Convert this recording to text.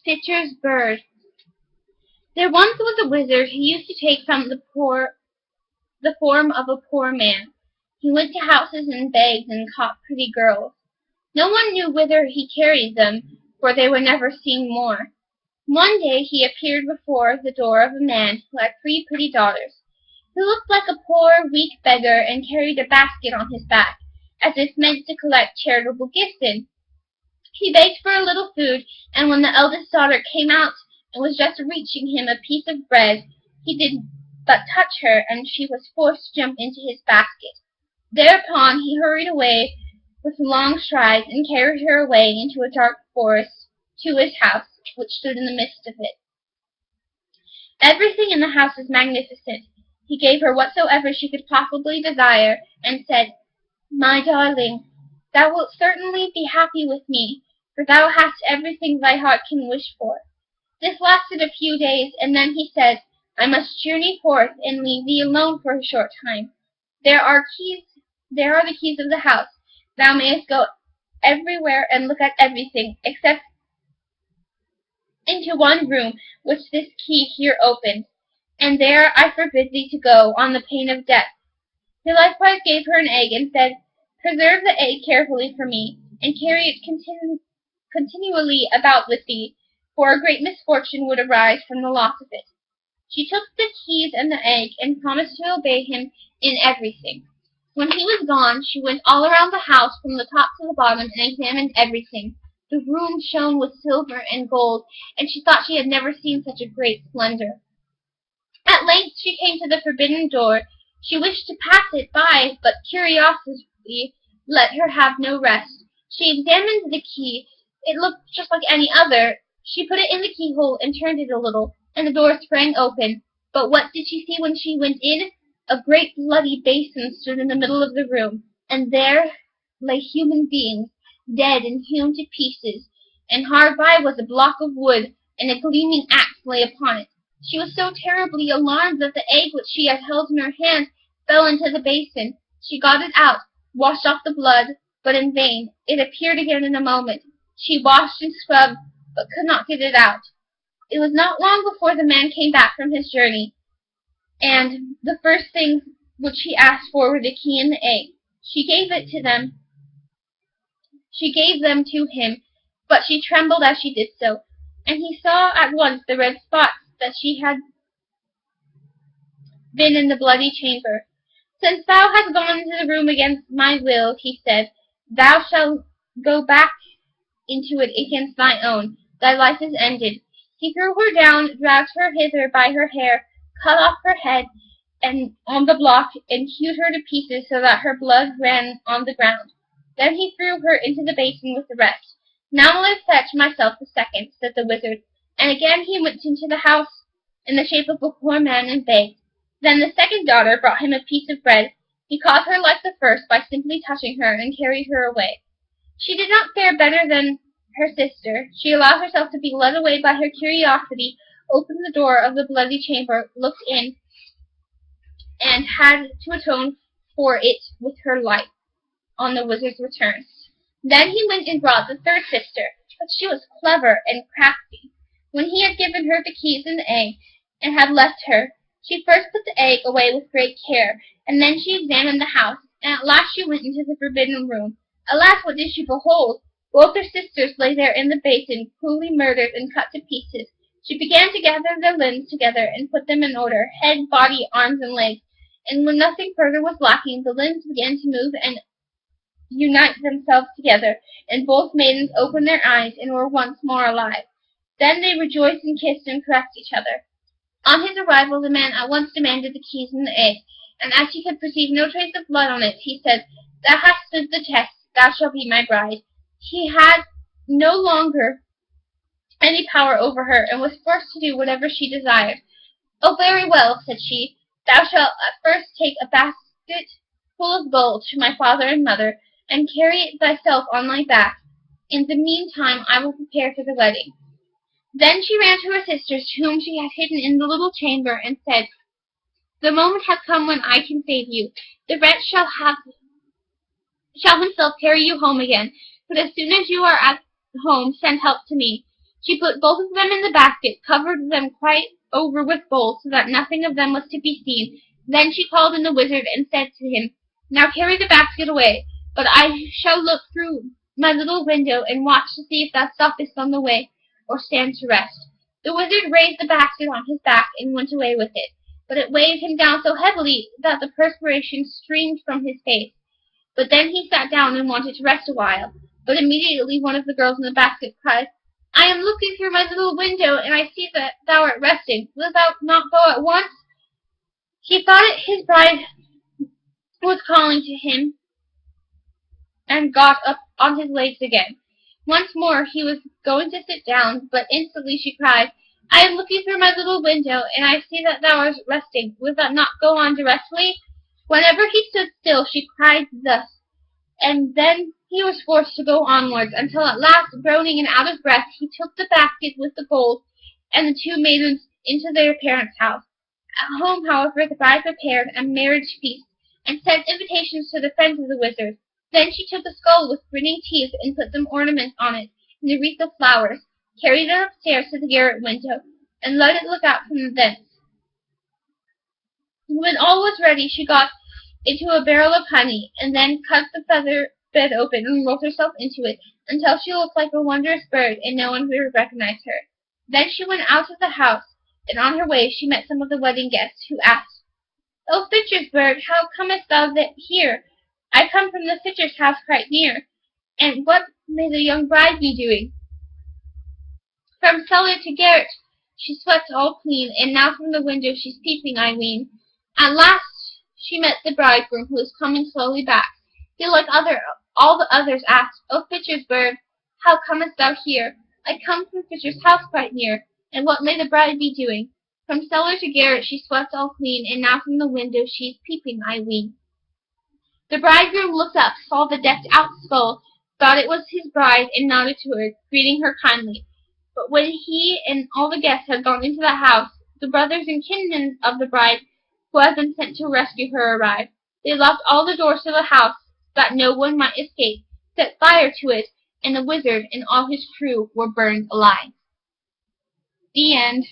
Fitcher's bird. There once was a wizard who used to take from the form of a poor man. He went to houses and begged and caught pretty girls. No one knew whither he carried them, for they were never seen more. One day he appeared before the door of a man who had 3 pretty daughters. He looked like a poor, weak beggar and carried a basket on his back, as if meant to collect charitable gifts in. He begged for a little food, and when the eldest daughter came out and was just reaching him a piece of bread, he did but touch her, and she was forced to jump into his basket. Thereupon he hurried away with long strides and carried her away into a dark forest to his house, which stood in the midst of it. Everything in the house was magnificent. He gave her whatsoever she could possibly desire, and said, "My darling, thou wilt certainly be happy with me, for thou hast everything thy heart can wish for." This lasted a few days, and then he said, "I must journey forth and leave thee alone for a short time. There are the keys of the house. Thou mayest go everywhere and look at everything, except into one room which this key here opens, and there I forbid thee to go, on the pain of death." He likewise gave her an egg, and said, "Preserve the egg carefully for me, and carry it continually about with thee, for a great misfortune would arise from the loss of it." She took the keys and the egg, and promised to obey him in everything. When he was gone, she went all around the house from the top to the bottom, and examined everything. The room shone with silver and gold, and she thought she had never seen such a great splendor. At length she came to the forbidden door. She wished to pass it by, but curiosity let her have no rest. She examined the key. It looked just like any other. She put it in the keyhole and turned it a little, and the door sprang open. But what did she see when she went in? A great bloody basin stood in the middle of the room, and there lay human beings, dead and hewn to pieces, and hard by was a block of wood, and a gleaming axe lay upon it. She was so terribly alarmed that the egg which she had held in her hand fell into the basin. She got it out, washed off the blood, but in vain. It appeared again in a moment. She washed and scrubbed, but could not get it out. It was not long before the man came back from his journey, and the first things which he asked for were the key and the egg. She gave them to him, but she trembled as she did so, and he saw at once the red spots that she had been in the bloody chamber. "Since thou hast gone into the room against my will," he said, "thou shalt go back into it against thy own. Thy life is ended." He threw her down, dragged her hither by her hair, cut off her head and on the block, and hewed her to pieces so that her blood ran on the ground. Then he threw her into the basin with the rest. "Now will I fetch myself the second," said the wizard, and again he went into the house in the shape of a poor man and begged. Then the second daughter brought him a piece of bread. He caught her like the first by simply touching her, and carried her away. She did not fare better than her sister. She allowed herself to be led away by her curiosity, opened the door of the bloody chamber, looked in, and had to atone for it with her life on the wizard's return. Then he went and brought the third sister, but she was clever and crafty. When he had given her the keys and the egg, and had left her, she first put the egg away with great care, and then she examined the house, and at last she went into the forbidden room. Alas, what did she behold? Both her sisters lay there in the basin, cruelly murdered and cut to pieces. She began to gather their limbs together and put them in order, head, body, arms, and legs, and when nothing further was lacking, the limbs began to move and unite themselves together, and both maidens opened their eyes and were once more alive. Then they rejoiced and kissed and caressed each other. On his arrival, the man at once demanded the keys and the egg, and as he could perceive no trace of blood on it, he said, "Thou hast stood the test, thou shalt be my bride." He had no longer any power over her, and was forced to do whatever she desired. "Oh, very well," said she, "thou shalt at first take a basket full of gold to my father and mother, and carry it thyself on thy back. In the meantime I will prepare for the wedding." Then she ran to her sisters, whom she had hidden in the little chamber, and said, "The moment has come when I can save you. The wretch shall himself carry you home again, but as soon as you are at home send help to me." She put both of them in the basket, covered them quite over with gold, so that nothing of them was to be seen. Then she called in the wizard and said to him, "Now carry the basket away, but I shall look through my little window and watch to see if thou stoppest on the way, or stand to rest." The wizard raised the basket on his back and went away with it, but it weighed him down so heavily that the perspiration streamed from his face. But then he sat down and wanted to rest a while. But immediately one of the girls in the basket cried, "I am looking through my little window, and I see that thou art resting. Wilt thou not go at once?" He thought his bride was calling to him, and got up on his legs again. Once more he was going to sit down, but instantly she cried, "I am looking through my little window, and I see that thou art resting. Wilt thou not go on directly?" Whenever he stood still, she cried thus, and then he was forced to go onwards, until at last, groaning and out of breath, he took the basket with the gold and the two maidens into their parents' house. At home, however, the bride prepared a marriage feast, and sent invitations to the friends of the wizard. Then she took a skull with grinning teeth, and put some ornaments on it, and a wreath of flowers, carried it upstairs to the garret window, and let it look out from thence. When all was ready, she got into a barrel of honey, and then cut the feather bed open and rolled herself into it, until she looked like a wondrous bird, and no one would recognize her. Then she went out of the house, and on her way she met some of the wedding guests, who asked, "O Fitcher's bird, how comest thou here?" "I come from the Fitcher's house quite near." "And what may the young bride be doing?" "From cellar to garret she sweats all clean, and now from the window she's peeping, I ween." At last she met the bridegroom, who was coming slowly back. He, like all the others, asked, "O Fitcher's bird, how comest thou here?" "I come from Fitcher's house quite near." "And what may the bride be doing?" "From cellar to garret she sweats all clean, and now from the window she's peeping, I ween." The bridegroom looked up, saw the decked-out skull, thought it was his bride, and nodded to her, greeting her kindly. But when he and all the guests had gone into the house, the brothers and kinsmen of the bride, who had been sent to rescue her, arrived. They locked all the doors to the house, that no one might escape, set fire to it, and the wizard and all his crew were burned alive. The end.